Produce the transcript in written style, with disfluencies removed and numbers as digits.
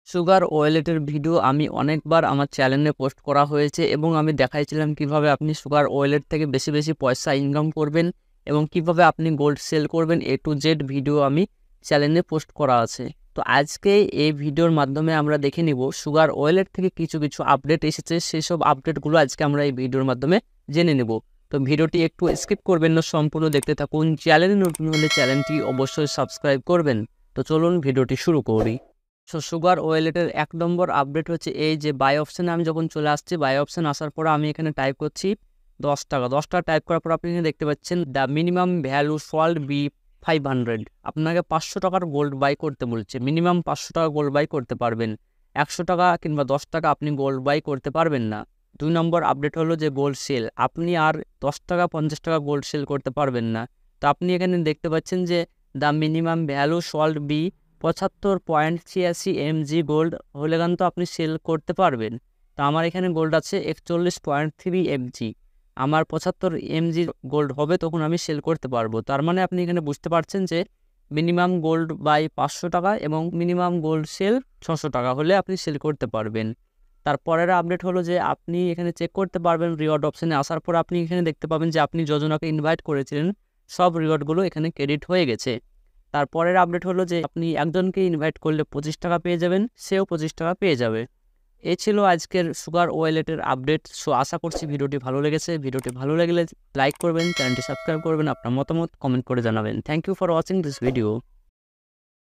Sugar ওয়ালেটের video আমি অনেকবার আমার চ্যানেলে পোস্ট করা হয়েছে এবং আমি দেখাইছিলাম কিভাবে আপনি সুগার ওয়ালেট থেকে বেশি বেশি পয়সা ইনকাম করবেন এবং কিভাবে আপনি গোল্ড সেল করবেন A to Z ভিডিও আমি চ্যানেলে পোস্ট করা আছে। তো আজকে এই ভিডিওর মাধ্যমে আমরা দেখে নিব সুগার ওয়ালেট থেকে কিছু কিছু আপডেট এসেছে, সেসব আপডেটগুলো আজকে আমরা এই ভিডিওর মাধ্যমে জেনে নেব। তো ভিডিওটি একটু স্কিপ করবেন না, সম্পূর্ণ দেখতে থাকুন। চ্যানেলে নতুন হলে চ্যানেলটি অবশ্যই সাবস্ক্রাইব করবেন। তো চলুন ভিডিওটি শুরু করি। সুগার ওয়ালেটের 1 নম্বর আপডেট হচ্ছে এই যে বাই অপশানে আমি যখন চলে আসছি, বাই অপশান আসার পর আমি এখানে টাইপ করছি 10 টাকা। 10 টাকা টাইপ করার পর আপনি এখানে দেখতে পাচ্ছেন the minimum value should B 500। আপনাকে 500 টাকার গোল্ড বাই করতে বলছে। মিনিমাম 500 টাকা গোল্ড বাই করতে পারবেন। 100 টাকা কিংবা 10 টাকা আপনি গোল্ড বাই করতে পারবেন না। 2 নম্বর আপডেট হলো যে গোল্ড সেল। আপনি আর 10 টাকা 50 টাকা গোল্ড সেল করতে পারবেন না। তো আপনি এখানে দেখতে পাচ্ছেন যে the minimum value should be 75.86 mg gold হলে কিন্তু আপনি সেল করতে পারবেন। তো আমার এখানে গোল্ড আছে 41.3 mg। আমার 75 mg গোল্ড হবে তখন আমি সেল করতে পারবো। তার মানে আপনি এখানে বুঝতে পারছেন যে মিনিমাম গোল্ড বাই 500 টাকা এবং মিনিমাম গোল্ড সেল 600 টাকা হলে আপনি সেল করতে পারবেন। তারপরের আপডেট হলো যে আপনি এখানে চেক করতে পারবেন রিওয়ার্ড অপশানে আসার পর আপনি এখানে দেখতে পাবেন যে আপনি যজনাকে ইনভাইট করেছিলেন, সব রিওয়ার্ডগুলো এখানে ক্রেডিট হয়ে গেছে। তারপরের আপডেট হলো যে আপনি একজনকে ইনভাইট করলে 25 টাকা পেয়ে যাবেন, সেও 25 টাকা পেয়ে যাবে। এই ছিল আজকের সুগার ওয়ালেটের আপডেট। সো আশা করছি ভিডিওটি ভালো লেগেছে। ভিডিওটি ভালো লাগলে লাইক করবেন, চ্যানেলটি সাবস্ক্রাইব করবেন, আপনার মতামত কমেন্ট করে জানাবেন। Thank you for watching this video.